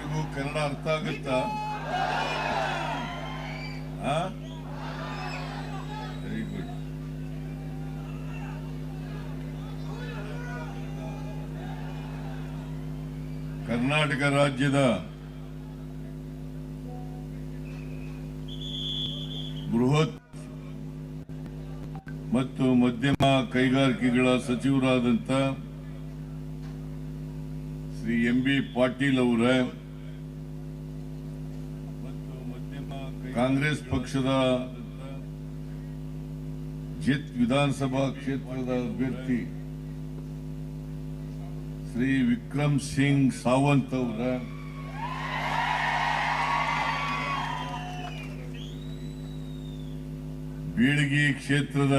ಎಲ್ರಿಗೂ ಕನ್ನಡ ಅರ್ಥ ಆಗುತ್ತಾ? Very good. ಕರ್ನಾಟಕ ರಾಜ್ಯದ ಬೃಹತ್ ಮತ್ತು ಮಧ್ಯಮ ಕೈಗಾರಿಕೆಗಳ ಸಚಿವರಾದಂಥ ಶ್ರೀ ಎಂ.ಬಿ. ಪಾಟೀಲ್ ಅವರ ಕಾಂಗ್ರೆಸ್ ಪಕ್ಷದ ಜೆತ್ ವಿಧಾನಸಭಾ ಕ್ಷೇತ್ರದ ಅಭ್ಯರ್ಥಿ ಶ್ರೀ ವಿಕ್ರಮ್ ಸಿಂಗ್ ಸಾವಂತ್ ಅವರ ಬೀಳಗಿ ಕ್ಷೇತ್ರದ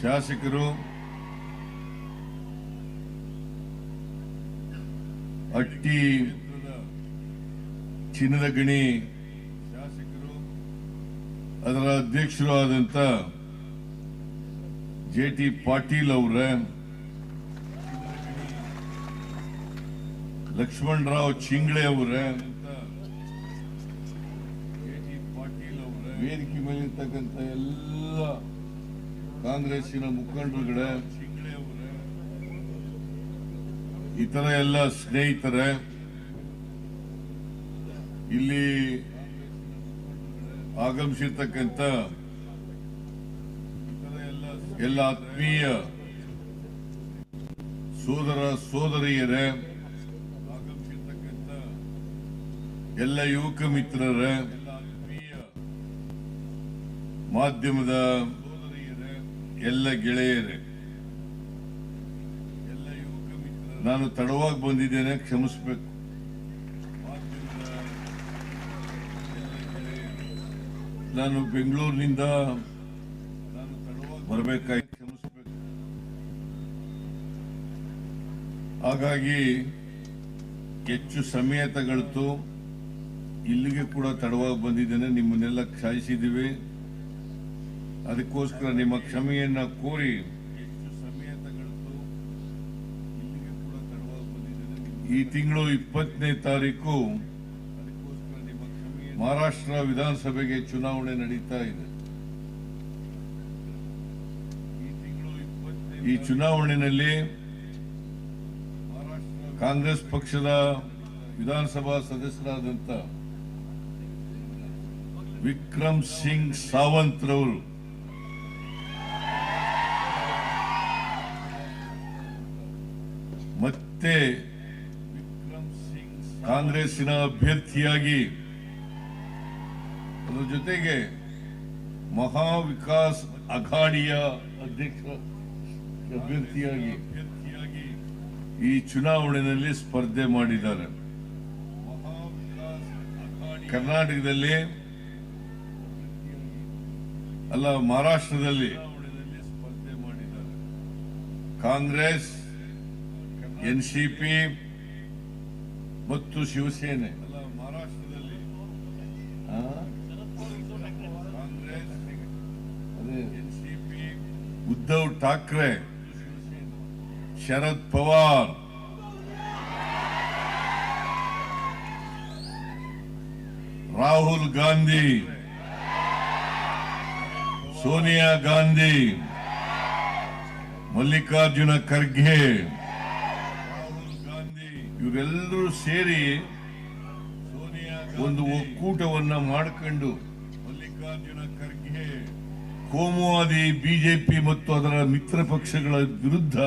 ಶಾಸಕರು ಅಟ್ಟಿ ಚಿನ್ನದ ಗಣಿ ಶಾಸಕರು ಅದರ ಅಧ್ಯಕ್ಷರು ಆದಂತ ಜೆ.ಟಿ. ಪಾಟೀಲ್ ಅವರ ಲಕ್ಷ್ಮಣರಾವ್ ಚಿಂಗ್ಳೆ ಅವರ ವೇದಿಕೆ ಮೇಲಿರ್ತಕ್ಕಂಥ ಎಲ್ಲ ಕಾಂಗ್ರೆಸ್ಸಿನ ಮುಖಂಡರುಗಳ ಇತರ ಎಲ್ಲ ಸ್ನೇಹಿತರೆ, ಇಲ್ಲಿ ಆಗಮಿಸಿರ್ತಕ್ಕಂಥ ಎಲ್ಲ ಆತ್ಮೀಯ ಸೋದರ ಸೋದರಿಯರೇ, ಎಲ್ಲ ಯುವಕ ಮಿತ್ರರೇ, ಮಾಧ್ಯಮದ ಎಲ್ಲ ಗೆಳೆಯರೇ, ನಾನು ತಡವಾಗಿ ಬಂದಿದ್ದೇನೆ, ಕ್ಷಮಿಸಬೇಕು. ನಾನು ಬೆಂಗಳೂರಿನಿಂದ ಬರಬೇಕಾಗಿ ಕ್ಷಮಿಸಬೇಕು. ಹಾಗಾಗಿ ಹೆಚ್ಚು ಸಮಯ ತಗೊಳ್ತು. ಇಲ್ಲಿಗೆ ಕೂಡ ತಡವಾಗಿ ಬಂದಿದ್ದೇನೆ, ನಿಮ್ಮನ್ನೆಲ್ಲ ಕ್ಷಮಿಸಿದ್ದೀವಿ. ಅದಕ್ಕೋಸ್ಕರ ನಿಮ್ಮ ಕ್ಷಮೆಯನ್ನ ಕೋರಿ ಈ ತಿಂಗಳು 20ನೇ ತಾರೀಕು ಮಹಾರಾಷ್ಟ್ರ ವಿಧಾನಸಭೆಗೆ ಚುನಾವಣೆ ನಡೀತಾ ಇದೆ. ಈ ಚುನಾವಣೆಯಲ್ಲಿ ಕಾಂಗ್ರೆಸ್ ಪಕ್ಷದ ವಿಧಾನಸಭಾ ಸದಸ್ಯರಾದಂಥ ವಿಕ್ರಮ್ ಸಿಂಗ್ ಸಾವಂತ್ ರವರು ಮತ್ತೆ ಕಾಂಗ್ರೆಸ್ಸಿನ ಅಭ್ಯರ್ಥಿಯಾಗಿ, ಅದರ ಜೊತೆಗೆ ಮಹಾ ವಿಕಾಸ್ ಅಘಾಡಿಯ ಅಧ್ಯಕ್ಷ ಅಭ್ಯರ್ಥಿಯಾಗಿ ಈ ಚುನಾವಣೆಯಲ್ಲಿ ಸ್ಪರ್ಧೆ ಮಾಡಿದ್ದಾರೆ. ಕರ್ನಾಟಕದಲ್ಲಿ ಅಲ್ಲ, ಮಹಾರಾಷ್ಟ್ರದಲ್ಲಿ ಕಾಂಗ್ರೆಸ್, ಎನ್ಸಿಪಿ ಮತ್ತು ಶಿವಸೇನೆ, ಮಹಾರಾಷ್ಟ್ರದಲ್ಲಿ ಕಾಂಗ್ರೆಸ್, ಎನ್ಸಿಪಿ, ಉದ್ಧವ್ ಠಾಕ್ರೆ, ಶರದ್ ಪವಾರ್, ರಾಹುಲ್ ಗಾಂಧಿ, ಸೋನಿಯಾ ಗಾಂಧಿ, ಮಲ್ಲಿಕಾರ್ಜುನ ಖರ್ಗೆ, ಇವರೆಲ್ಲರೂ ಸೇರಿ ಒಂದು ಒಕ್ಕೂಟವನ್ನ ಮಾಡಿಕೊಂಡು ಮಲ್ಲಿಕಾರ್ಜುನ ಖರ್ಗೆ ಕೋಮುವಾದಿ ಬಿಜೆಪಿ ಮತ್ತು ಅದರ ಮಿತ್ರ ಪಕ್ಷಗಳ ವಿರುದ್ಧ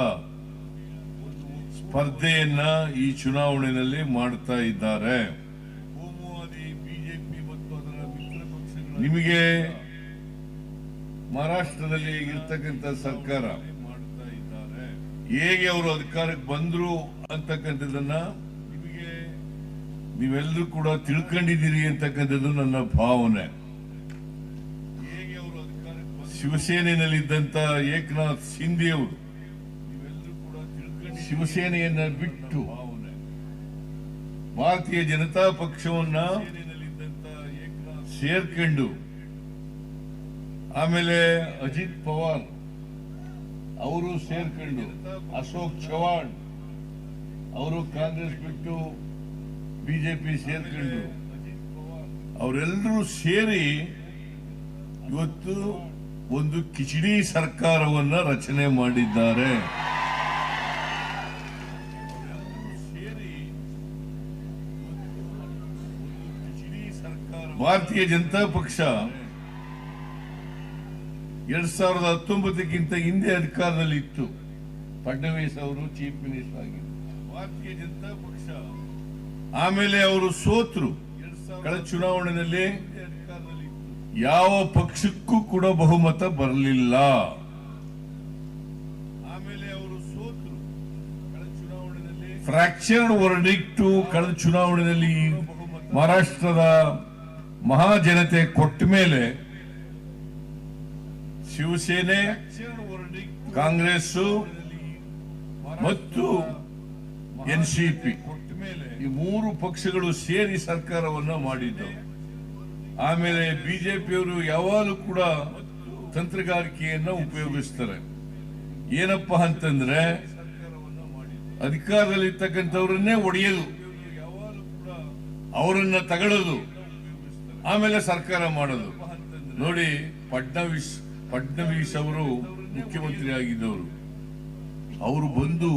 ಸ್ಪರ್ಧೆಯನ್ನ ಈ ಚುನಾವಣೆಯಲ್ಲಿ ಮಾಡ್ತಾ ಇದ್ದಾರೆ. ಕೋಮುವಾದಿ ಬಿಜೆಪಿ ಮತ್ತು ಅದರ ಮಿತ್ರ ಪಕ್ಷಗಳ ನಿಮಗೆ ಮಹಾರಾಷ್ಟ್ರದಲ್ಲಿ ಇರ್ತಕ್ಕಂಥ ಸರ್ಕಾರ ಹೇಗೆ ಅವರು ಅಧಿಕಾರಕ್ಕೆ ಬಂದ್ರು ಅಂತಕ್ಕಂಥದ್ದನ್ನ ನಿಮಗೆ ನೀವೆಲ್ಲರೂ ಕೂಡ ತಿಳ್ಕೊಂಡಿದ್ದೀರಿ ಅಂತಕ್ಕಂಥದ್ದು ನನ್ನ ಭಾವನೆ. ಶಿವಸೇನೆಯಲ್ಲಿದ್ದಂತ ಏಕನಾಥ್ ಶಿಂದೆ ಅವರು ಶಿವಸೇನೆಯನ್ನ ಬಿಟ್ಟು ಭಾರತೀಯ ಜನತಾ ಪಕ್ಷವನ್ನ ಸೇರ್ಕೊಂಡು, ಆಮೇಲೆ ಅಜಿತ್ ಪವಾರ್ ಅವರು ಸೇರ್ಕೊಂಡು, ಅಶೋಕ್ ಚವಾಣ್ ಅವರು ಕಾಂಗ್ರೆಸ್ ಬಿಟ್ಟು ಬಿಜೆಪಿ ಸೇರ್ಕೊಂಡ್ರು. ಅವರೆಲ್ಲರೂ ಸೇರಿ ಇವತ್ತು ಒಂದು ಕಿಚಡಿ ಸರ್ಕಾರವನ್ನ ರಚನೆ ಮಾಡಿದ್ದಾರೆ. ಭಾರತೀಯ ಜನತಾ ಪಕ್ಷ 2019ಕ್ಕಿಂತ ಹಿಂದೆ ಅಧಿಕಾರದಲ್ಲಿ ಇತ್ತು. ಫಡ್ನವೀಸ್ ಅವರು ಚೀಫ್ ಮಿನಿಸ್ಟರ್ ಆಗಿದ್ರು. ಭಾರತೀಯ ಜನತಾ ಪಕ್ಷ ಆಮೇಲೆ ಅವರು ಸೋತರು. ಕಳೆದ ಚುನಾವಣೆಯಲ್ಲಿ ಯಾವ ಪಕ್ಷಕ್ಕೂ ಕೂಡ ಬಹುಮತ ಬರಲಿಲ್ಲ. ಆಮೇಲೆ ಅವರು ಸೋತರು. ಕಳೆದ ಚುನಾವಣೆಯಲ್ಲಿ ಫ್ರಾಕ್ಚರ್ಡ್ ವರ್ಡಿಕ್ಟು ಕಳೆದ ಚುನಾವಣೆಯಲ್ಲಿ ಮಹಾರಾಷ್ಟ್ರದ ಮಹಾಜನತೆ ಕೊಟ್ಟ ಮೇಲೆ ಶಿವಸೇನೆ, ಕಾಂಗ್ರೆಸ್ ಮತ್ತು ಎನ್ಸಿಪಿ ಈ ಮೂರು ಪಕ್ಷಗಳು ಸೇರಿ ಸರ್ಕಾರವನ್ನ ಮಾಡಿದ್ದವು. ಆಮೇಲೆ ಬಿಜೆಪಿಯವರು ಯಾವಾಗಲೂ ಕೂಡ ತಂತ್ರಗಾರಿಕೆಯನ್ನ ಉಪಯೋಗಿಸ್ತಾರೆ. ಏನಪ್ಪಾ ಅಂತಂದ್ರೆ ಅಧಿಕಾರದಲ್ಲಿರ್ತಕ್ಕಂಥವ್ರನ್ನೇ ಒಡೆಯೋದು, ಅವರನ್ನ ತಗೊಳ್ಳೋದು, ಆಮೇಲೆ ಸರ್ಕಾರ ಮಾಡೋದು. ನೋಡಿ, ಫಡ್ನವೀಸ್ ಅವರು ಮುಖ್ಯಮಂತ್ರಿ ಆಗಿದ್ದವರು, ಅವರು ಬಂದು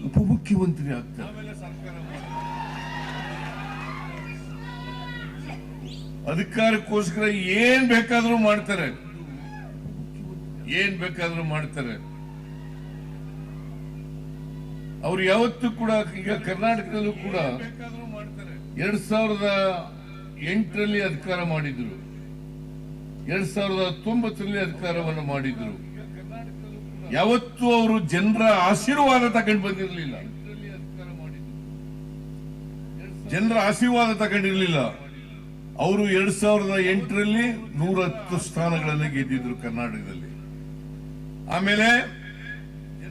ಉಪಮುಖ್ಯಮಂತ್ರಿ ಆಗ್ತಾರೆ. ಅಧಿಕಾರಕ್ಕೋಸ್ಕರ ಏನ್ ಬೇಕಾದ್ರೂ ಮಾಡ್ತಾರೆ, ಏನ್ ಬೇಕಾದ್ರೂ ಮಾಡ್ತಾರೆ. ಅವ್ರು ಯಾವತ್ತೂ ಕೂಡ, ಈಗ ಕರ್ನಾಟಕದಲ್ಲೂ ಕೂಡ 2008ರಲ್ಲಿ ಅಧಿಕಾರ ಮಾಡಿದ್ರು, 2019ರಲ್ಲಿ ಅಧಿಕಾರವನ್ನು ಮಾಡಿದ್ರು. ಯಾವತ್ತೂ ಅವರು ಜನರ ಆಶೀರ್ವಾದ ತಗೊಂಡು ಬಂದಿರಲಿಲ್ಲ, ಜನರ ಆಶೀರ್ವಾದ ತಗೊಂಡಿರ್ಲಿಲ್ಲ. ಅವರು 2008ರಲ್ಲಿ 110 ಸ್ಥಾನಗಳನ್ನು ಗೆದ್ದಿದ್ರು ಕರ್ನಾಟಕದಲ್ಲಿ. ಆಮೇಲೆ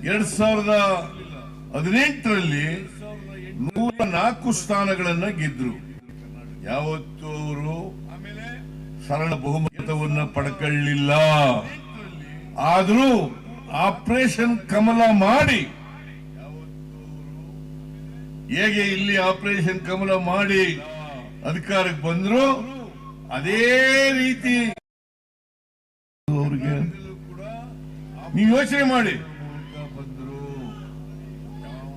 2018ರಲ್ಲಿ 104 ಸ್ಥಾನಗಳನ್ನ ಗೆದ್ರು. ಯಾವತ್ತು ಅವರು ಸರಳ ಬಹುಮತವನ್ನ ಪಡ್ಕೊಳ್ಳಿಲ್ಲ. ಆದ್ರೂ ಆಪರೇಷನ್ ಕಮಲ ಮಾಡಿ, ಹೇಗೆ ಇಲ್ಲಿ ಆಪರೇಷನ್ ಕಮಲ ಮಾಡಿ ಅಧಿಕಾರಕ್ಕೆ ಬಂದ್ರು, ಅದೇ ರೀತಿ ಅವ್ರಿಗೆ ನೀವು ಯೋಚನೆ ಮಾಡಿ.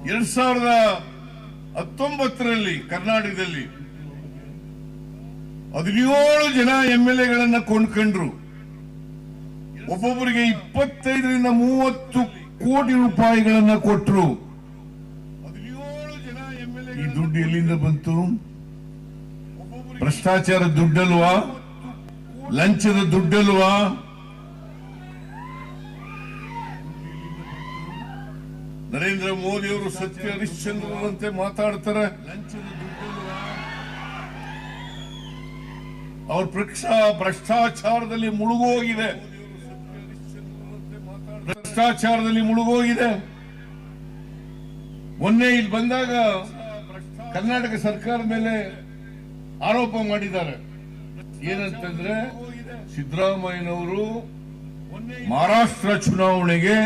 2019ರಲ್ಲಿ ಕರ್ನಾಟಕದಲ್ಲಿ 17 ಜನ MLAಗಳನ್ನ ಕೊಂಡ್ಕೊಂಡ್ರು. ಒಬ್ಬೊಬ್ಬರಿಗೆ 25ರಿಂದ 30 ಕೋಟಿ ರೂಪಾಯಿಗಳನ್ನ ಕೊಟ್ರು. ಈ ದುಡ್ಡು ಎಲ್ಲಿಂದ ಬಂತು? ಭ್ರಷ್ಟಾಚಾರ ದುಡ್ಡಲ್ವಾ? ಲಂಚದ ದುಡ್ಡಲ್ವಾ? ನರೇಂದ್ರ ಮೋದಿ ಅವರು ಸತ್ಯ ಹರಿಶ್ಚಂದ್ರರಂತೆ ಮಾತಾಡ್ತಾರೆ. ಅವ್ರ ಪಕ್ಷ ಭ್ರಷ್ಟಾಚಾರದಲ್ಲಿ ಮುಳುಗೋಗಿದೆ, ಭ್ರಷ್ಟಾಚಾರದಲ್ಲಿ ಮುಳುಗೋಗಿದೆ. ಮೊನ್ನೆ ಇಲ್ಲಿ ಬಂದಾಗ ಕರ್ನಾಟಕ ಸರ್ಕಾರದ ಮೇಲೆ ಆರೋಪ ಮಾಡಿದ್ದಾರೆ. ಏನಂತಂದ್ರೆ, ಸಿದ್ದರಾಮಯ್ಯನವರು ಮಹಾರಾಷ್ಟ್ರ ಚುನಾವಣೆಗೆ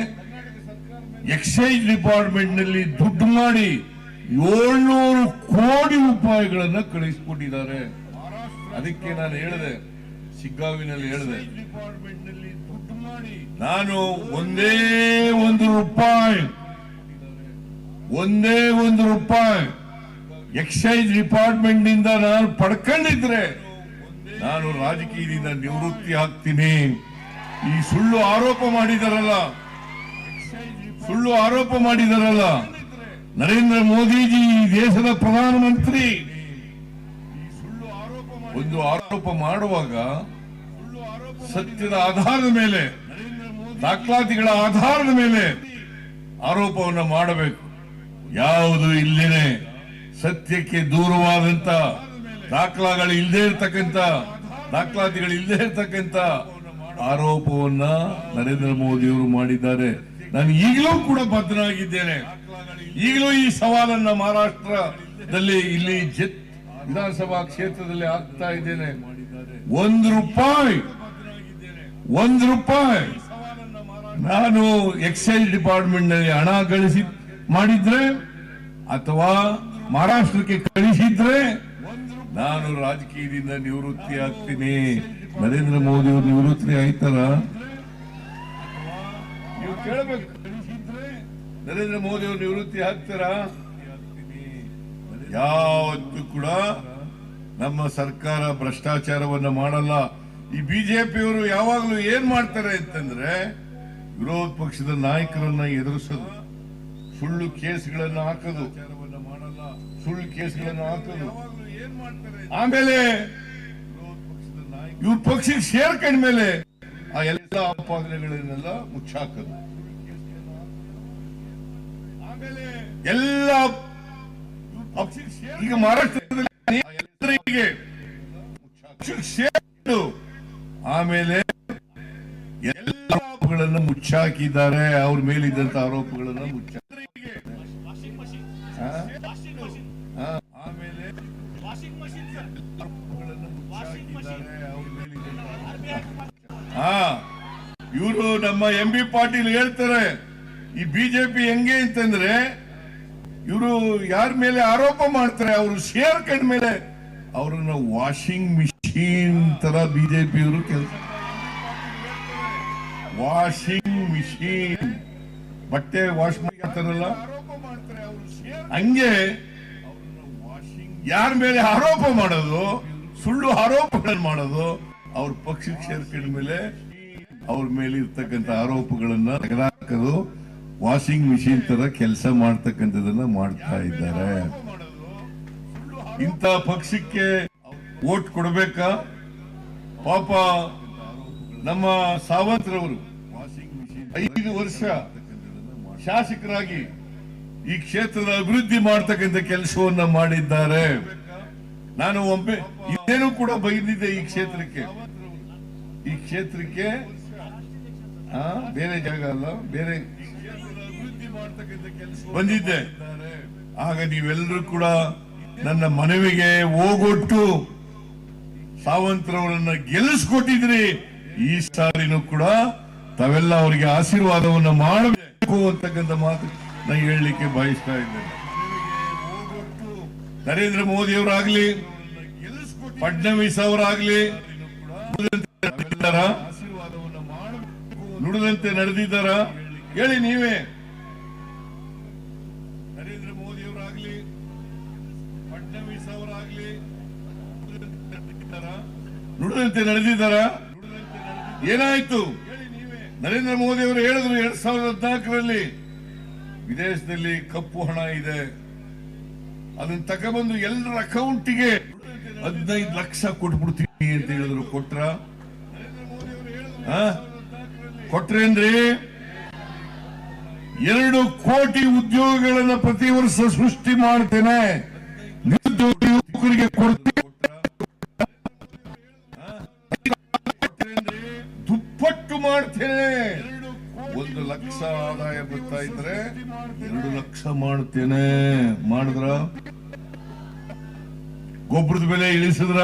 ಎಕ್ಸೈಸ್ ಡಿಪಾರ್ಟ್ಮೆಂಟ್ ನಲ್ಲಿ ದುಡ್ಡು ಮಾಡಿ 700 ಕೋಟಿ ರೂಪಾಯಿಗಳನ್ನ ಕಳಿಸಿಕೊಟ್ಟಿದ್ದಾರೆ. ಅದಕ್ಕೆ ನಾನು ಹೇಳಿದೆ, ಶಿಗ್ಗಾವಿನಲ್ಲಿ ಹೇಳಿದೆ, ನಾನು ಒಂದೇ ಒಂದು ರೂಪಾಯಿ ಎಕ್ಸೈಸ್ ಡಿಪಾರ್ಟ್ಮೆಂಟ್ ನಿಂದ ನಾನು ಪಡ್ಕೊಂಡಿದ್ರೆ ನಾನು ರಾಜಕೀಯದಿಂದ ನಿವೃತ್ತಿ ಆಗ್ತೀನಿ. ಈ ಸುಳ್ಳು ಆರೋಪ ಮಾಡಿದಾರಲ್ಲ ನರೇಂದ್ರ ಮೋದಿಜಿ, ಈ ದೇಶದ ಪ್ರಧಾನಮಂತ್ರಿ, ಒಂದು ಆರೋಪ ಮಾಡುವಾಗ ಸತ್ಯದ ಆಧಾರದ ಮೇಲೆ, ದಾಖಲಾತಿಗಳ ಆಧಾರದ ಮೇಲೆ ಆರೋಪವನ್ನು ಮಾಡಬೇಕು. ಯಾವುದು ಇಲ್ಲೇನೆ ಸತ್ಯಕ್ಕೆ ದೂರವಾದಂತ ದಾಖಲಾತಿಗಳು ಇಲ್ಲದೆ ಇರ್ತಕ್ಕಂಥ ಆರೋಪವನ್ನ ನರೇಂದ್ರ ಮೋದಿ ಅವರು ಮಾಡಿದ್ದಾರೆ. ನಾನು ಈಗಲೂ ಕೂಡ ಬದ್ಧನಾಗಿದ್ದೇನೆ. ಈಗಲೂ ಈ ಸವಾಲನ್ನ ಮಹಾರಾಷ್ಟ್ರದಲ್ಲಿ ಇಲ್ಲಿ ವಿಧಾನಸಭಾ ಕ್ಷೇತ್ರದಲ್ಲಿ ಆಗ್ತಾ ಇದ್ದೇನೆ. 1 ರೂಪಾಯಿ ನಾನು ಎಕ್ಸೈಸ್ ಡಿಪಾರ್ಟ್ಮೆಂಟ್ ನಲ್ಲಿ ಹಣ ಗಳಿಸಿ ಮಾಡಿದ್ರೆ ಅಥವಾ ಮಹಾರಾಷ್ಟ್ರಕ್ಕೆ ಕಳಿಸಿದ್ರೆ ನಾನು ರಾಜಕೀಯದಿಂದ ನಿವೃತ್ತಿ ಆಗ್ತೀನಿ. ನರೇಂದ್ರ ಮೋದಿ ಅವರು ನಿವೃತ್ತಿ ಆಯ್ತಾರ? ನೀವು ಕೇಳಬೇಕು. ನರೇಂದ್ರ ಮೋದಿ ಅವರು ನಿವೃತ್ತಿ ಆಗ್ತಾರಾ? ಯಾವತ್ತೂ ಕೂಡ ನಮ್ಮ ಸರ್ಕಾರ ಭ್ರಷ್ಟಾಚಾರವನ್ನ ಮಾಡಲ್ಲ. ಈ ಬಿಜೆಪಿಯವರು ಯಾವಾಗಲೂ ಏನ್ ಮಾಡ್ತಾರೆ ಅಂತಂದ್ರೆ ವಿರೋಧ ಪಕ್ಷದ ನಾಯಕರನ್ನ ಎದುರಿಸೋದು, ಸುಳ್ಳು ಕೇಸ್ಗಳನ್ನು ಹಾಕೋದು, ಆಮೇಲೆ ಇವ್ರ ಪಕ್ಷಕ್ಕೆ ಸೇರ್ಕೊಂಡ್ಮೇಲೆ ಆ ಎಲ್ಲ ಆಪಾದನೆಗಳನ್ನೆಲ್ಲ ಮುಚ್ಚಾಕೋದು. ಎಲ್ಲ ಈಗ ಮಹಾರಾಷ್ಟ್ರದಲ್ಲಿ ಆಮೇಲೆ ಎಲ್ಲ ಆರೋಪಗಳನ್ನು ಮುಚ್ಚಾಕಿದ್ದಾರೆ. ಅವ್ರ ಮೇಲಿದ್ದಂತ ಆರೋಪಗಳನ್ನ ಇವರು ನಮ್ಮ MB ಪಾಟೀಲ್ ಹೇಳ್ತಾರೆ, ಈ ಬಿಜೆಪಿ ಹೆಂಗೆ ಅಂತಂದ್ರೆ ಇವರು ಯಾರ ಮೇಲೆ ಆರೋಪ ಮಾಡ್ತಾರೆ ಅವರು ಸೇರ್ಕೊಂಡ ಮೇಲೆ ಅವ್ರನ್ನ ವಾಷಿಂಗ್ ಮಿಷಿನ್ ತರ ಬಿಜೆಪಿ ಅವರು ಕೆಲಸ, ವಾಷಿಂಗ್ ಮಿಷಿನ್, ಬಟ್ಟೆ ವಾಶ್ ಮಾಡ್ತಾರಲ್ಲ ಹಂಗೆ ಯಾರ ಮೇಲೆ ಆರೋಪ ಮಾಡೋದು, ಸುಳ್ಳು ಆರೋಪಗಳನ್ನು ಮಾಡೋದು, ಅವ್ರ ಪಕ್ಷಕ್ಕೆ ಸೇರ್ಕೊಂಡ ಮೇಲೆ ಅವ್ರ ಮೇಲೆ ಇರ್ತಕ್ಕಂಥ ಆರೋಪಗಳನ್ನ ತೆಗೆದುಹಾಕೋದು, ವಾಷಿಂಗ್ ಮಿಷಿನ್ ತರ ಕೆಲಸ ಮಾಡ್ತಕ್ಕಂಥದನ್ನ ಮಾಡ್ತಾ ಇದ್ದಾರೆ. ಇಂಥ ಪಕ್ಷಕ್ಕೆ ವೋಟ್ ಕೊಡಬೇಕಾ? ಪಾಪ ನಮ್ಮ ಸಾವಂತ್ರವರು 5 ವರ್ಷ ಶಾಸಕರಾಗಿ ಈ ಕ್ಷೇತ್ರದ ಅಭಿವೃದ್ಧಿ ಮಾಡ್ತಕ್ಕಂಥ ಕೆಲಸವನ್ನ ಮಾಡಿದ್ದಾರೆ. ನಾನು ಒಮ್ಮೆ ಇದೇನು ಕೂಡ ಬೈದಿದ್ದೆ ಈ ಕ್ಷೇತ್ರಕ್ಕೆ ಬೇರೆ ಜಾಗ ಅಲ್ಲ, ಬೇರೆ ಬಂದಿದ್ದೆ. ಆಗ ನೀವೆಲ್ಲರೂ ಕೂಡ ನನ್ನ ಮನವಿಗೆ ಹೋಗೊಟ್ಟು ಸಾವಂತ್ರವರನ್ನ ಗೆಲ್ಲಿಸ್ಕೊಟ್ಟಿದ್ರಿ. ಈ ಸಾರಿನೂ ಕೂಡ ತಾವೆಲ್ಲ ಅವರಿಗೆ ಆಶೀರ್ವಾದವನ್ನ ಮಾಡಬೇಕು ಅಂತಕ್ಕಂಥ ಮಾತು ನಾನು ಹೇಳಲಿಕ್ಕೆ ಬಯಸ್ತಾ ಇದ್ದೇನೆ. ನರೇಂದ್ರ ಮೋದಿ ಅವರಾಗ್ಲಿ, ಫಡ್ನವೀಸ್ ಅವರಾಗ್ಲಿ ನುಡಿದಂತೆ ನಡೆದಿದ್ದಾರ? ಹೇಳಿ ನೀವೇ. ನರೇಂದ್ರ ಮೋದಿ ಅವರಾಗ್ಲಿ, ಫಡ್ನವೀಸ್ ಅವರಾಗ್ಲಿ ನುಡಿದಂತೆ ನಡೆದಿದ್ದಾರ? ಏನಾಯ್ತು? ನರೇಂದ್ರ ಮೋದಿ ಅವರು ಹೇಳಿದ್ರು 2014ರಲ್ಲಿ ವಿದೇಶದಲ್ಲಿ ಕಪ್ಪು ಹಣ ಇದೆ, ಅದನ್ನ ತಗೊಬಂದು ಎಲ್ಲರ ಅಕೌಂಟಿಗೆ 15 ಲಕ್ಷ ಕೊಟ್ಬಿಡ್ತೀವಿ ಅಂತ ಹೇಳಿದ್ರು. ಕೊಟ್ರೇನ್ರಿ? 2 ಕೋಟಿ ಉದ್ಯೋಗಗಳನ್ನ ಪ್ರತಿ ವರ್ಷ ಸೃಷ್ಟಿ ಮಾಡ್ತೇನೆ, ನಿರುದ್ಯೋಗ ಯುವಕರಿಗೆ ಕೊಡ್ತೇನೆ, ದುಪ್ಪಟ್ಟು ಮಾಡ್ತೇನೆ. 1 ಲಕ್ಷ ಆದಾಯ ಬರ್ತಾ ಇದ್ರೆ 2 ಲಕ್ಷ ಮಾಡ್ತೇನೆ. ಮಾಡಿದ್ರ? ಗೊಬ್ಬರದ ಬೆಲೆ ಇಳಿಸಿದ್ರ?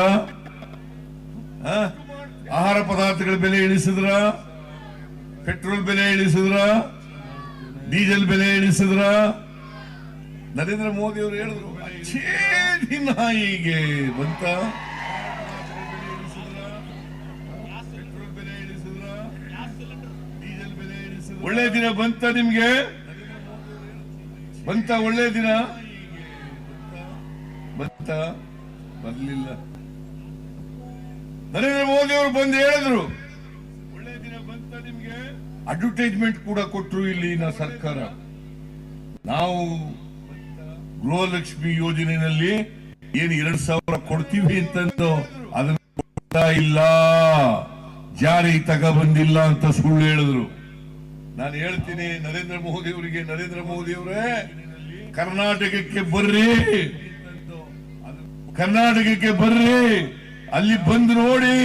ಆಹಾರ ಪದಾರ್ಥಗಳ ಬೆಲೆ ಇಳಿಸಿದ್ರ? ಪೆಟ್ರೋಲ್ ಬೆಲೆ ಇಳಿಸಿದ್ರ? ಡೀಸೆಲ್ ಬೆಲೆ ಇಳಿಸಿದ್ರ? ನರೇಂದ್ರ ಮೋದಿ ಅವರು ಹೇಳಿದ್ರು ಅಚ್ಚೇ ದಿನ ಹೀಗೆ ಬಂತ. ಒಳ್ಳೆ ದಿನ ಬಂತ ನಿಮ್ಗೆ? ಬಂತ ಒಳ್ಳೆ ದಿನ? ಬಂತ? ಬರ್ಲಿಲ್ಲ. ನರೇಂದ್ರ ಮೋದಿ ಅವರು ಬಂದು ಹೇಳಿದ್ರು ಒಳ್ಳೆ ದಿನ ಬಂತ ನಿಮ್ಗೆ. ಅಡ್ವರ್ಟೈಸ್ಮೆಂಟ್ ಕೂಡ ಕೊಟ್ಟರು ಇಲ್ಲಿನ ಸರ್ಕಾರ. ನಾವು ಗೃಹಲಕ್ಷ್ಮಿ ಯೋಜನೆಯಲ್ಲಿ ಏನು 2,000 ಕೊಡ್ತೀವಿ ಅಂತಂದು ಅದನ್ನ ಕೊಡ್ತಾ ಇಲ್ಲ, ಜಾರಿ ತಗೊಬಂದಿಲ್ಲ ಅಂತ ಸುಳ್ಳು ಹೇಳಿದ್ರು. ನಾನು ಹೇಳ್ತೀನಿ ನರೇಂದ್ರ ಮೋದಿ ಅವರಿಗೆ, ನರೇಂದ್ರ ಮೋದಿ ಅವರೇ ಕರ್ನಾಟಕಕ್ಕೆ ಬರ್ರಿ, ಕರ್ನಾಟಕಕ್ಕೆ ಬರ್ರಿ, ಅಲ್ಲಿ ಬಂದು ನೋಡಿ.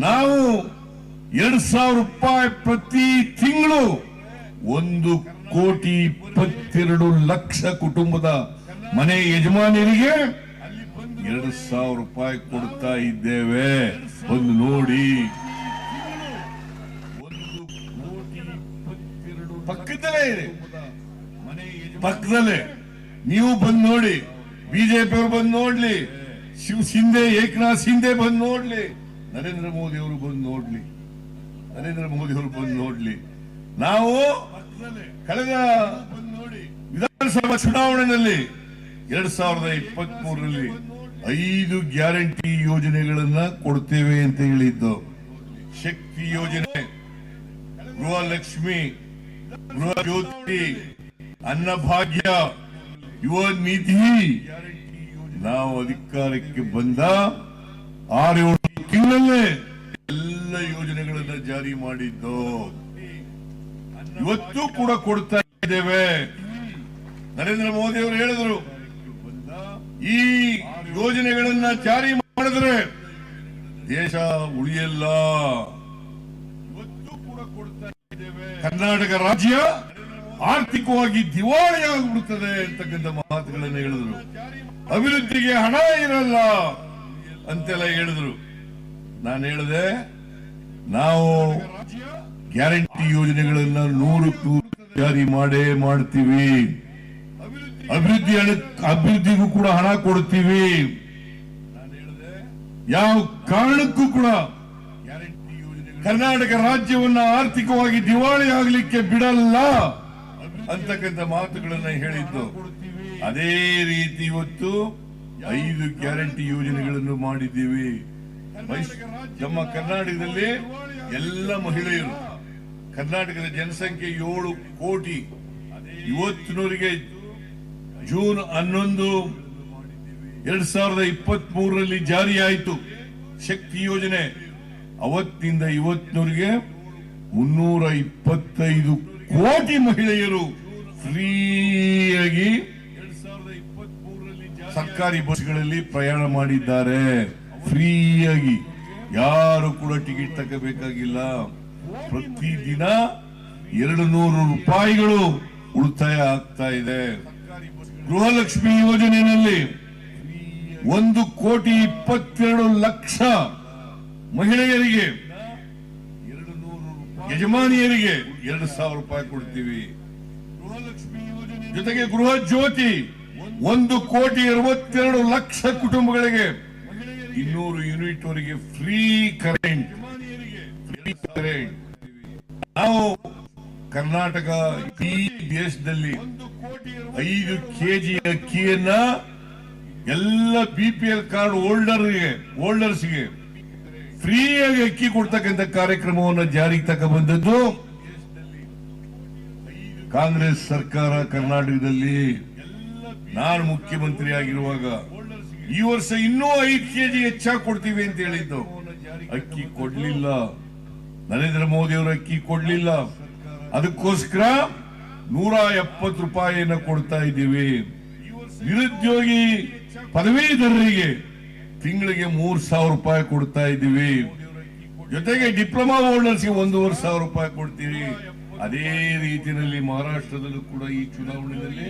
ನಾವು 2,000 ರೂಪಾಯಿ ಪ್ರತಿ ತಿಂಗಳು 1,22,00,000 ಕುಟುಂಬದ ಮನೆ ಯಜಮಾನರಿಗೆ 2,000 ರೂಪಾಯಿ ಕೊಡ್ತಾ ಇದ್ದೇವೆ. ಒಂದು ನೋಡಿ. ಪಕ್ಕದಲ್ಲೇ ಇದೆ, ಪಕ್ಕದಲ್ಲೇ ನೀವು ಬಂದ್ ನೋಡಿ, ಬಿಜೆಪಿ ಅವರು ಬಂದ್ ನೋಡ್ಲಿ, ಶಿಂದೆ ಏಕನಾಥ್ ಶಿಂದೆ ಬಂದ್ ನೋಡ್ಲಿ, ನರೇಂದ್ರ ಮೋದಿ ಅವರು ಬಂದ್ ನೋಡ್ಲಿ, ನರೇಂದ್ರ ಮೋದಿ ಅವರು ಬಂದ್ ನೋಡ್ಲಿ. ನಾವು ಕಳೆದ ವಿಧಾನಸಭಾ ಚುನಾವಣೆಯಲ್ಲಿ 2023ರಲ್ಲಿ 5 ಗ್ಯಾರಂಟಿ ಯೋಜನೆಗಳನ್ನ ಕೊಡ್ತೇವೆ ಅಂತ ಹೇಳಿದ್ದು. ಶಕ್ತಿ ಯೋಜನೆ, ಗೃಹಲಕ್ಷ್ಮಿ, ಗೃಹ ಜ್ಯೋತಿ, ಅನ್ನಭಾಗ್ಯ, ಯುವ ನಿಧಿ. ನಾವು ಅಧಿಕಾರಕ್ಕೆ ಬಂದ 6-7 ತಿಂಗಳಲ್ಲೇ ಎಲ್ಲ ಯೋಜನೆಗಳನ್ನ ಜಾರಿ ಮಾಡಿದ್ದು. ಇವತ್ತು ಕೂಡ ಕೊಡ್ತಾ ಇದ್ದೇವೆ. ನರೇಂದ್ರ ಮೋದಿ ಅವರು ಹೇಳಿದ್ರು, ಈ ಯೋಜನೆಗಳನ್ನ ಜಾರಿ ಮಾಡಿದ್ರೆ ದೇಶ ಉಳಿಯಲ್ಲ. ಇವತ್ತು ಕೂಡ ಕೊಡ್ತಾ ಇದ್ದೇವೆ. ಕರ್ನಾಟಕ ರಾಜ್ಯ ಆರ್ಥಿಕವಾಗಿ ದಿವಾಳಿಯಾಗ್ಬಿಡುತ್ತದೆ ಅಂತಕ್ಕಂಥ ಮಾತುಗಳನ್ನು ಹೇಳಿದ್ರು. ಅಭಿವೃದ್ಧಿಗೆ ಹಣ ಇರಲ್ಲ ಅಂತೆಲ್ಲ ಹೇಳಿದ್ರು. ನಾನು ಹೇಳಿದೆ, ನಾವು ಗ್ಯಾರಂಟಿ ಯೋಜನೆಗಳನ್ನ 100% ಜಾರಿ ಮಾಡೇ ಮಾಡ್ತೀವಿ. ಅಭಿವೃದ್ಧಿಗೂ ಕೂಡ ಹಣ ಕೊಡ್ತೀವಿ. ಯಾವ ಕಾರಣಕ್ಕೂ ಕೂಡ ಕರ್ನಾಟಕ ರಾಜ್ಯವನ್ನ ಆರ್ಥಿಕವಾಗಿ ದಿವಾಳಿ ಆಗ್ಲಿಕ್ಕೆ ಬಿಡಲ್ಲ ಅಂತಕ್ಕಂಥ ಮಾತುಗಳನ್ನ ಹೇಳಿದ್ದು. ಅದೇ ರೀತಿ ಇವತ್ತು 5 ಗ್ಯಾರಂಟಿ ಯೋಜನೆಗಳನ್ನು ಮಾಡಿದ್ದೀವಿ. ನಮ್ಮ ಕರ್ನಾಟಕದಲ್ಲಿ ಎಲ್ಲ ಮಹಿಳೆಯರು, ಕರ್ನಾಟಕದ ಜನಸಂಖ್ಯೆ 7 ಕೋಟಿ. ಇವತ್ತಿನವರೆಗೆ ಜೂನ್ 11, 2023ರಲ್ಲಿ ಜಾರಿಯಾಯಿತು ಶಕ್ತಿ ಯೋಜನೆ. ಅವತ್ತಿಂದ ಇವತ್ತಿನವರೆಗೆ 325 ಕೋಟಿ ಮಹಿಳೆಯರು ಫ್ರೀಯಾಗಿ ಸರ್ಕಾರಿ ಬಸ್ಗಳಲ್ಲಿ ಪ್ರಯಾಣ ಮಾಡಿದ್ದಾರೆ. ಫ್ರೀಯಾಗಿ, ಯಾರು ಕೂಡ ಟಿಕೆಟ್ ತಗೋಬೇಕಾಗಿಲ್ಲ. ಪ್ರತಿದಿನ 200 ರೂಪಾಯಿಗಳು ಉಳಿತಾಯ ಆಗ್ತಾ ಇದೆ. ಗೃಹಲಕ್ಷ್ಮಿ ಯೋಜನೆಯಲ್ಲಿ 1,22,00,000 ಮಹಿಳೆಯರಿಗೆ, ಯಜಮಾನಿಯರಿಗೆ 2,000 ರೂಪಾಯಿ ಕೊಡ್ತೀವಿ. ಜೊತೆಗೆ ಗೃಹ ಜ್ಯೋತಿ 1,62,00,000 ಕುಟುಂಬಗಳಿಗೆ 200 ಯೂನಿಟ್ ವರೆಗೆ ಫ್ರೀ ಕರೆಂಟ್. ನಾವು ಕರ್ನಾಟಕ ಈ ದೇಶದಲ್ಲಿ 5 ಕೆಜಿ ಅಕ್ಕಿಯನ್ನ ಎಲ್ಲ BPL ಕಾರ್ಡ್ ಹೋಲ್ಡರ್ಸ್ಗೆ ಫ್ರೀಯಾಗಿ ಅಕ್ಕಿ ಕೊಡ್ತಕ್ಕಂಥ ಕಾರ್ಯಕ್ರಮವನ್ನು ಜಾರಿಗೆ ತಗೊಂಡ್ಬಂದದ್ದು ಕಾಂಗ್ರೆಸ್ ಸರ್ಕಾರ. ಕರ್ನಾಟಕದಲ್ಲಿ ನಾನು ಮುಖ್ಯಮಂತ್ರಿ ಆಗಿರುವಾಗ ಈ ವರ್ಷ ಇನ್ನೂ 5 ಕೆಜಿ ಹೆಚ್ಚಾಗಿ ಕೊಡ್ತೀವಿ ಅಂತ ಹೇಳಿದ್ದು. ಅಕ್ಕಿ ಕೊಡ್ಲಿಲ್ಲ, ನರೇಂದ್ರ ಮೋದಿ ಅವರು ಅಕ್ಕಿ ಕೊಡ್ಲಿಲ್ಲ. ಅದಕ್ಕೋಸ್ಕರ 170 ರೂಪಾಯಿಯನ್ನು ಕೊಡ್ತಾ ಇದ್ದೀವಿ. ನಿರುದ್ಯೋಗಿ ಪದವೀಧರರಿಗೆ ತಿಂಗಳಿಗೆ 3,000 ರೂಪಾಯಿ ಕೊಡ್ತಾ ಇದ್ದೀವಿ. ಜೊತೆಗೆ ಡಿಪ್ಲೊಮಾ ಹೋಲ್ಡರ್ಸ್ಗೆ 1,500 ರೂಪಾಯಿ ಕೊಡ್ತೀವಿ. ಅದೇ ರೀತಿಯಲ್ಲಿ ಮಹಾರಾಷ್ಟ್ರದಲ್ಲೂ ಕೂಡ ಈ ಚುನಾವಣೆಯಲ್ಲಿ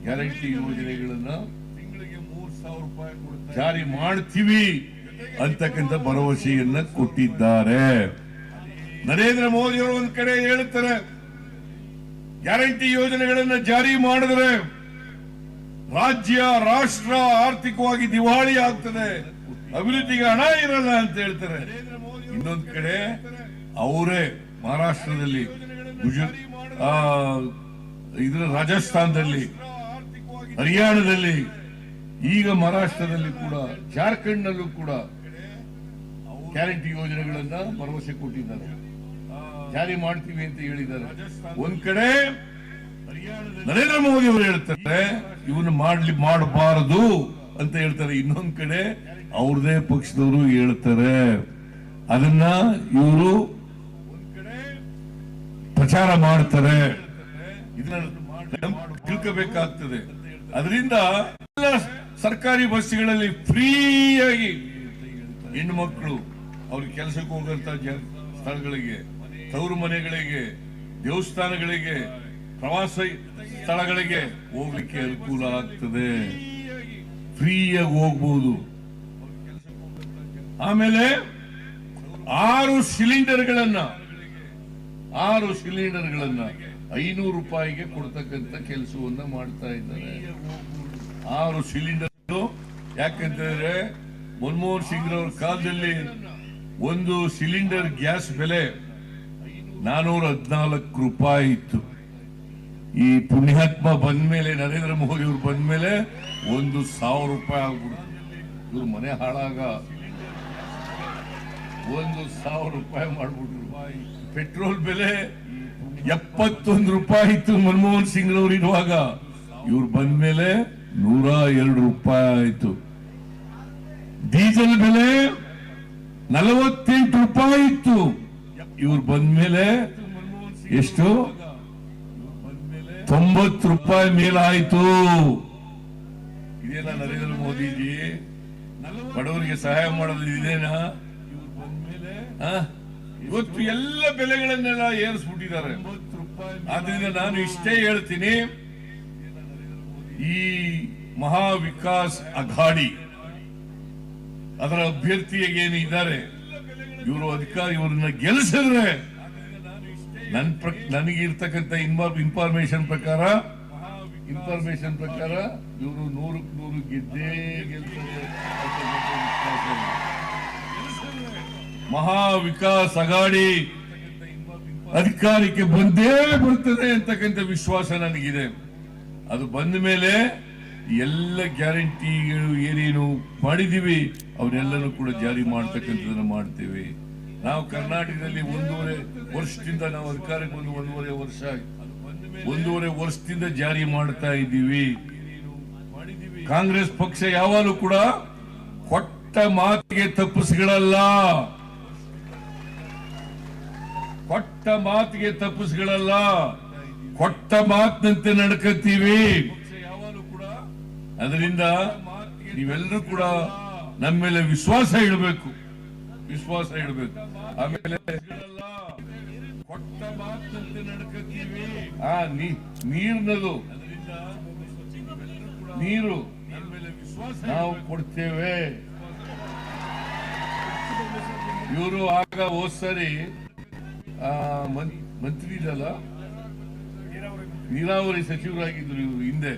ಗ್ಯಾರಂಟಿ ಯೋಜನೆಗಳನ್ನ ತಿಂಗಳಿಗೆ 3,000 ರೂಪಾಯಿ ಜಾರಿ ಮಾಡ್ತೀವಿ ಅಂತಕ್ಕಂಥ ಭರವಸೆಯನ್ನ ಕೊಟ್ಟಿದ್ದಾರೆ. ನರೇಂದ್ರ ಮೋದಿ ಅವರು ಒಂದ್ ಕಡೆ ಹೇಳ್ತಾರೆ, ಗ್ಯಾರಂಟಿ ಯೋಜನೆಗಳನ್ನ ಜಾರಿ ಮಾಡಿದ್ರೆ ರಾಜ್ಯ ರಾಷ್ಟ್ರ ಆರ್ಥಿಕವಾಗಿ ದಿವಾಳಿ ಆಗ್ತದೆ, ಅಭಿವೃದ್ಧಿಗೆ ಹಣ ಇರಲ್ಲ ಅಂತ ಹೇಳ್ತಾರೆ. ಇನ್ನೊಂದ್ ಕಡೆ ಅವರೇ ಮಹಾರಾಷ್ಟ್ರದಲ್ಲಿ, ರಾಜಸ್ಥಾನದಲ್ಲಿ, ಹರಿಯಾಣದಲ್ಲಿ, ಈಗ ಮಹಾರಾಷ್ಟ್ರದಲ್ಲಿ ಕೂಡ, ಜಾರ್ಖಂಡ್ ನಲ್ಲೂ ಕೂಡ ಗ್ಯಾರಂಟಿ ಯೋಜನೆಗಳನ್ನ ಭರವಸೆ ಕೊಟ್ಟಿದ್ದಾರೆ, ಜಾರಿ ಮಾಡ್ತೀವಿ ಅಂತ ಹೇಳಿದ್ದಾರೆ. ಒಂದ್ ಕಡೆ ನರೇಂದ್ರ ಮೋದಿ ಅವರು ಹೇಳ್ತಾರೆ ಇವನ್ನ ಮಾಡಬಾರದು ಅಂತ ಹೇಳ್ತಾರೆ. ಇನ್ನೊಂದ್ ಕಡೆ ಅವ್ರದೇ ಪಕ್ಷದವರು ಹೇಳ್ತಾರೆ. ಅದನ್ನ ಇವರು ಪ್ರಚಾರ ಮಾಡ್ತಾರೆ. ಇದನ್ನ ತಿಳ್ಕೋಬೇಕಾಗ್ತದೆ. ಅದರಿಂದ ಎಲ್ಲ ಸರ್ಕಾರಿ ಬಸ್ಗಳಲ್ಲಿ ಫ್ರೀಯಾಗಿ ಹೆಣ್ಣು ಮಕ್ಕಳು ಅವ್ರಿಗೆ ಕೆಲಸಕ್ಕೆ ಹೋಗಂತ ಸ್ಥಳಗಳಿಗೆ, ತವರು ಮನೆಗಳಿಗೆ, ದೇವಸ್ಥಾನಗಳಿಗೆ, ಪ್ರವಾಸ ಸ್ಥಳಗಳಿಗೆ ಹೋಗ್ಲಿಕ್ಕೆ ಅನುಕೂಲ ಆಗ್ತದೆ. ಫ್ರೀಯಾಗಿ ಹೋಗ್ಬಹುದು. ಆಮೇಲೆ 6 ಸಿಲಿಂಡರ್ಗಳನ್ನ 500 ಕೊಡ್ತಕ್ಕಂಥ ಕೆಲಸವನ್ನ ಮಾಡ್ತಾ ಇದ್ದಾರೆ. 6 ಸಿಲಿಂಡರ್. ಯಾಕಂತಂದ್ರೆ ಮನಮೋಹನ್ ಸಿಂಗ್ ಅವರ ಕಾಲದಲ್ಲಿ ಒಂದು ಸಿಲಿಂಡರ್ ಗ್ಯಾಸ್ ಬೆಲೆ 414 ರೂಪಾಯಿ ಇತ್ತು. ಈ ಪುಣ್ಯಾತ್ಮ ಬಂದ್ಮೇಲೆ, ನರೇಂದ್ರ ಮೋದಿ ಅವರು ಬಂದ್ಮೇಲೆ 1,000 ರೂಪಾಯಿ ಆಗ್ಬಿಡ್ತು. ಇವ್ರ ಮನೆ ಹಾಳಾಗ 1,000 ರೂಪಾಯಿ ಮಾಡ್ಬಿಟ್ರು. ಪೆಟ್ರೋಲ್ ಬೆಲೆ 71 ರೂಪಾಯಿ ಇತ್ತು ಮನಮೋಹನ್ ಸಿಂಗ್ ಅವರು ಇರುವಾಗ. ಇವ್ರು ಬಂದ್ಮೇಲೆ 102 ರೂಪಾಯಿ ಆಯ್ತು. ಡೀಸೆಲ್ ಬೆಲೆ 48 ರೂಪಾಯಿ ಇತ್ತು. ಇವ್ರು ಬಂದ್ಮೇಲೆ ಎಷ್ಟು? 90 ರೂಪಾಯಿ ಮೇಲಾಯ್ತು. ಇದೇನಾ ನರೇಂದ್ರ ಮೋದಿಜಿ ಬಡವರಿಗೆ ಸಹಾಯ ಮಾಡೋದು? ಇದೇನಾ? ಇವತ್ತು ಎಲ್ಲ ಬೆಲೆಗಳನ್ನೆಲ್ಲ ಏರಿಸ್ಬಿಟ್ಟಿದ್ದಾರೆ. ಆದ್ರಿಂದ ನಾನು ಇಷ್ಟೇ ಹೇಳ್ತೀನಿ, ಈ ಮಹಾ ವಿಕಾಸ್ ಅಘಾಡಿ ಅದರ ಅಭ್ಯರ್ಥಿಯೇನು ಇದ್ದಾರೆ, ಇವರು ಇವ್ರನ್ನ ಗೆಲ್ಲಿಸಿದ್ರೆ ನನಗೆ ಇರ್ತಕ್ಕಂಥ ಇನ್ಫಾರ್ಮೇಶನ್ ಪ್ರಕಾರ ಇವರು 100% ಗೆದ್ದೇ ಗೆಲ್ತಾರೆ. ಮಹಾ ವಿಕಾಸ್ ಅಘಾಡಿ ಅಧಿಕಾರಕ್ಕೆ ಬಂದೇ ಬರ್ತದೆ ಅಂತಕ್ಕಂಥ ವಿಶ್ವಾಸ ನನಗಿದೆ. ಅದು ಬಂದ ಮೇಲೆ ಎಲ್ಲ ಗ್ಯಾರಂಟಿಗಳು ಏನೇನು ಮಾಡಿದೀವಿ ಅವನ್ನೆಲ್ಲನೂ ಕೂಡ ಜಾರಿ ಮಾಡ್ತಕ್ಕಂಥದನ್ನ ಮಾಡ್ತೇವೆ. ನಾವು ಕರ್ನಾಟಕದಲ್ಲಿ 1.5 ವರ್ಷದಿಂದ ನಾವು ಅಧಿಕಾರಕ್ಕೆ ಬಂದು 1.5 ವರ್ಷದಿಂದ ಜಾರಿ ಮಾಡ್ತಾ ಇದ್ದೀವಿ. ಕಾಂಗ್ರೆಸ್ ಪಕ್ಷ ಯಾವಾಗಲೂ ಕೂಡ ಕೊಟ್ಟ ಮಾತಿಗೆ ತಪ್ಪಿಸ್ಗಳಲ್ಲ, ಕೊಟ್ಟ ಮಾತಿನಂತೆ ನಡ್ಕತ್ತೀವಿ. ಅದರಿಂದ ನೀವೆಲ್ಲರೂ ಕೂಡ ನಮ್ಮ ಮೇಲೆ ವಿಶ್ವಾಸ ಇಡಬೇಕು. ಆಮೇಲೆ ಕೊಟ್ಟ ಮಾತಿನಂತೆ ನಡ್ಕತ್ತೀವಿ. ನೀರು ನಾವು ಕೊಡ್ತೇವೆ. ಇವರು ಆಗ ಹೋದ್ಸರಿ ಮಂತ್ರಿ ಇದಲ್ಲ, ನೀರಾವರಿ ಸಚಿವರಾಗಿದ್ರು ಇವರು ಹಿಂದೆ.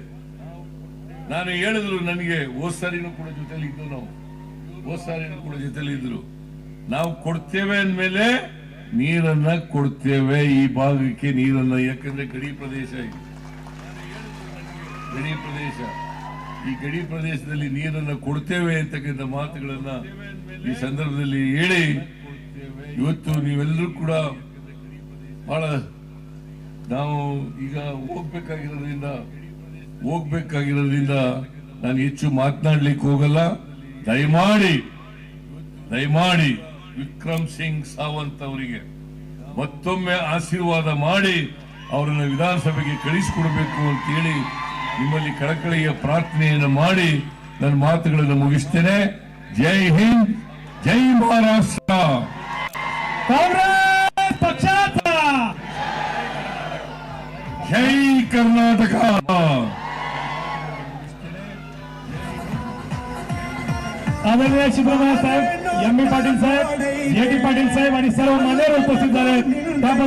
ನಾನು ಹೇಳಿದ್ರು, ನನಗೆ ಹೋದ್ಸಾರಿನೂ ಕೂಡ ಜೊತೆಲಿ ಇದ್ರು. ನಾವು ಕೊಡ್ತೇವೆ ಅಂದ್ಮೇಲೆ ನೀರನ್ನ ಕೊಡ್ತೇವೆ ಈ ಭಾಗಕ್ಕೆ ನೀರನ್ನ. ಯಾಕಂದ್ರೆ ಗಡಿ ಪ್ರದೇಶ ಈ ಗಡಿ ಪ್ರದೇಶದಲ್ಲಿ ನೀರನ್ನ ಕೊಡ್ತೇವೆ ಅಂತಕ್ಕಂಥ ಮಾತುಗಳನ್ನ ಈ ಸಂದರ್ಭದಲ್ಲಿ ಹೇಳಿ, ಇವತ್ತು ನೀವೆಲ್ಲರೂ ಕೂಡ ಬಹಳ ನಾವು ಈಗ ಹೋಗ್ಬೇಕಾಗಿರೋದ್ರಿಂದ ನಾನು ಹೆಚ್ಚು ಮಾತನಾಡ್ಲಿಕ್ಕೆ ಹೋಗಲ್ಲ. ದಯಮಾಡಿ ವಿಕ್ರಮ್ ಸಿಂಗ್ ಸಾವಂತ್ ಅವರಿಗೆ ಮತ್ತೊಮ್ಮೆ ಆಶೀರ್ವಾದ ಮಾಡಿ ಅವರನ್ನು ವಿಧಾನಸಭೆಗೆ ಕಳಿಸಿಕೊಡಬೇಕು ಅಂತೇಳಿ ನಿಮ್ಮಲ್ಲಿ ಕಳಕಳಿಯ ಪ್ರಾರ್ಥನೆಯನ್ನು ಮಾಡಿ ನನ್ನ ಮಾತುಗಳನ್ನು ಮುಗಿಸ್ತೇನೆ. ಜೈ ಹಿಂದ್, ಜೈ ಮಹಾರಾಷ್ಟ್ರ. ಕಾಂಗ್ರೆಸ್ ಪಕ್ಷಾತ ಜೈ कर्नाटक. आदरणीय शिवराम साहेब, एम बी पाटील साहेब, जे टी पाटील साहेब आणि सर्व मान्यवर उपस्थित झाले.